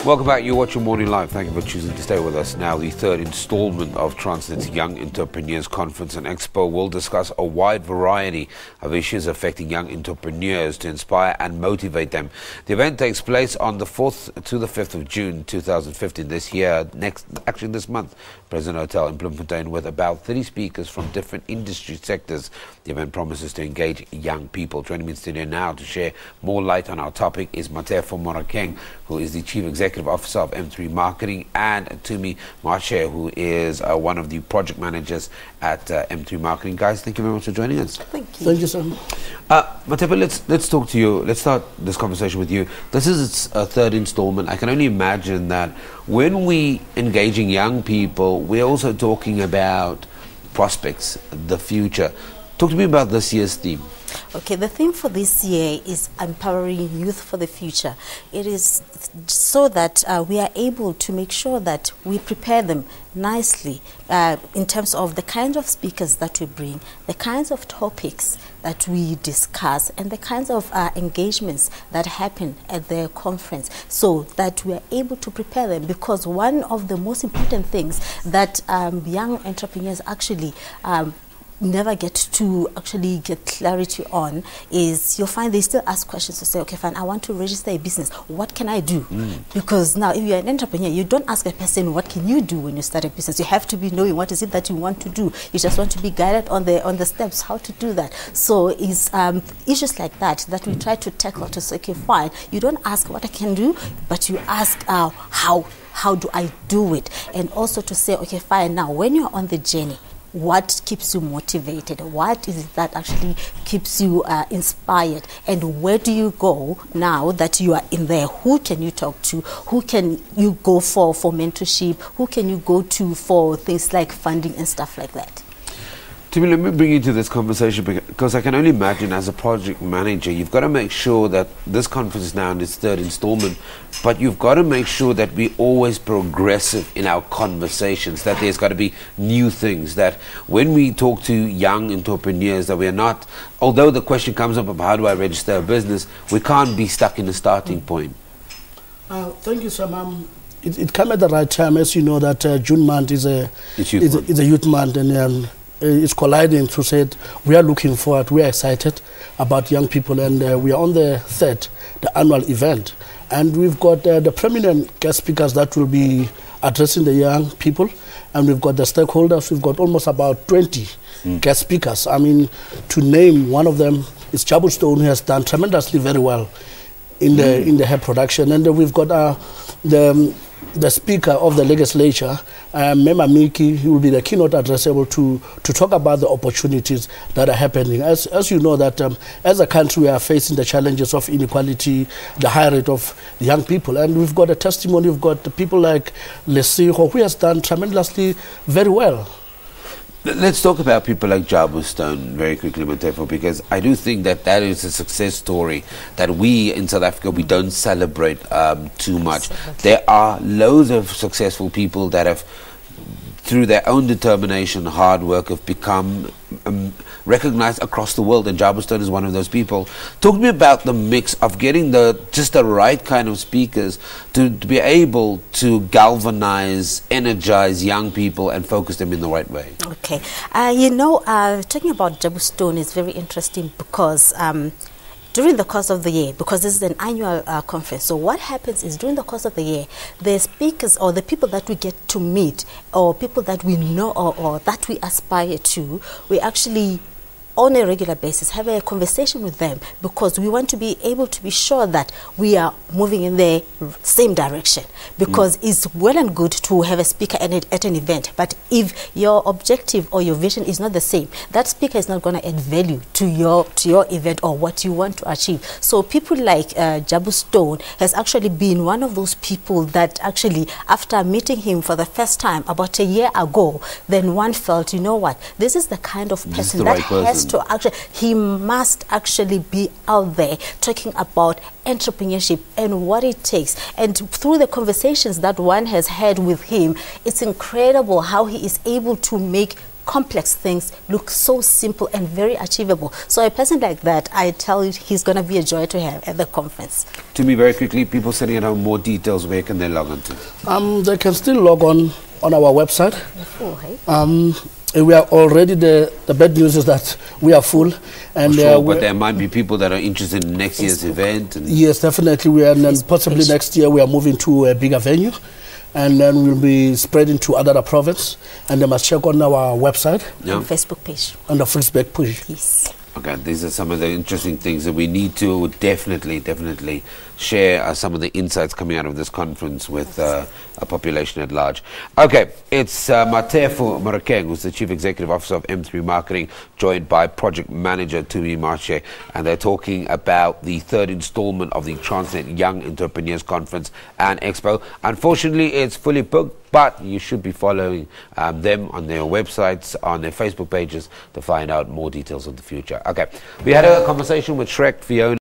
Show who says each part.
Speaker 1: Welcome back. You're watching Morning Live. Thank you for choosing to stay with us. Now, the third installment of Transnet's Young Entrepreneurs Conference and Expo will discuss a wide variety of issues affecting young entrepreneurs to inspire and motivate them. The event takes place on the 4th to the 5th of June 2015 this year, this month, President Hotel in Bloemfontein, with about 30 speakers from different industry sectors. The event promises to engage young people. Joining me in studio now to share more light on our topic is Matefo Morakeng, who is the Chief Executive Officer of M3 Marketing, and Tumi Marche, who is one of the project managers at M3 Marketing. Guys, thank you very much for joining us.
Speaker 2: Thank you.
Speaker 3: Thank you, sir.
Speaker 1: Matefo, let's talk to you. Let's start this conversation with you. This is its third installment. I can only imagine that when we engaging young people, we're also talking about prospects, the future. Talk to me about this year's theme.
Speaker 2: Okay, the theme for this year is empowering youth for the future. It is so that we are able to make sure that we prepare them nicely in terms of the kinds of speakers that we bring, the kinds of topics that we discuss, and the kinds of engagements that happen at the conference, so that we are able to prepare them. Because one of the most important things that young entrepreneurs actually never get to actually get clarity on is you'll find they still ask questions to say, okay, fine, I want to register a business. What can I do? Because now if you're an entrepreneur, you don't ask a person, what can you do when you start a business? You have to be knowing what is it that you want to do. You just want to be guided on the steps, how to do that. So it's issues like that we try to tackle to say, okay, fine, you don't ask what I can do, but you ask how do I do it? And also to say, okay, fine, now when you're on the journey, what keeps you motivated? What is it that actually keeps you inspired? And where do you go now that you are in there? Who can you talk to? Who can you go for mentorship? Who can you go to for things like funding and stuff like that?
Speaker 1: Tumi, let me bring you to this conversation because I can only imagine as a project manager, you've got to make sure that this conference is now in its third installment, but you've got to make sure that we're always progressive in our conversations, that there's got to be new things, that when we talk to young entrepreneurs, that we're not, although the question comes up of how do I register a business, we can't be stuck in the starting point.
Speaker 3: Thank you, sir, ma'am. It came at the right time. As you know, that June month is a youth month, and it's colliding to say we are looking forward, we are excited about young people, and we are on the annual event. And we've got the prominent guest speakers that will be addressing the young people, and we've got the stakeholders. We've got almost about 20 guest speakers. I mean, to name one of them is Jabu Stone, who has done tremendously very well in the hair production. And we've got the Speaker of the Legislature, Mema Miki, who will be the keynote address, able to talk about the opportunities that are happening. As you know, that as a country we are facing the challenges of inequality, the high rate of young people, and we've got a testimony. We've got people like Lesiho, who has done tremendously very well.
Speaker 1: Let's talk about people like Jabu Stone very quickly, Matefo, because I do think that is a success story that we in South Africa, we don't celebrate too much. There are loads of successful people that have, through their own determination, hard work, have become recognized across the world, and Jabu Stone is one of those people. Talk to me about the mix of getting just the right kind of speakers to be able to galvanize, energize young people and focus them in the right way.
Speaker 2: Okay. Talking about Jabu Stone is very interesting because during the course of the year, because this is an annual conference, so what happens is during the course of the year, the speakers or the people that we get to meet or people that we know or that we aspire to, we actually on a regular basis have a conversation with them, because we want to be able to be sure that we are moving in the same direction. Because it's well and good to have a speaker at an event, but if your objective or your vision is not the same, that speaker is not going to add value to your event or what you want to achieve. So people like Jabu Stone has actually been one of those people that actually, after meeting him for the first time about a year ago, then one felt, you know what, this is the kind of person that has to actually, he must actually be out there talking about entrepreneurship and what it takes. And through the conversations that one has had with him, it's incredible how he is able to make complex things look so simple and very achievable. So a person like that, I tell you, he's going to be a joy to have at the conference.
Speaker 1: To me, very quickly, people sitting at home, more details, where can they log on to?
Speaker 3: They can still log on our website.
Speaker 2: Full, hey?
Speaker 3: We are already, the bad news is that we are full. And
Speaker 1: sure, but there might be people that are interested in next year's event. And
Speaker 3: yes, definitely. We are, and possibly next year we are moving to a bigger venue. And then we'll be spreading to other provinces. And they must check on our website.
Speaker 2: Yeah. And Facebook page.
Speaker 3: On the Facebook page.
Speaker 2: Yes.
Speaker 1: Okay, these are some of the interesting things that we need to definitely share some of the insights coming out of this conference with a population at large. Okay, it's Matefo Marakeng, who's the Chief Executive Officer of M3 Marketing, joined by Project Manager Tumi Marche, and they're talking about the third installment of the Transnet Young Entrepreneurs Conference and Expo. Unfortunately, it's fully booked, but you should be following them on their websites, on their Facebook pages to find out more details of the future. Okay, we had a conversation with Shrek Fiona.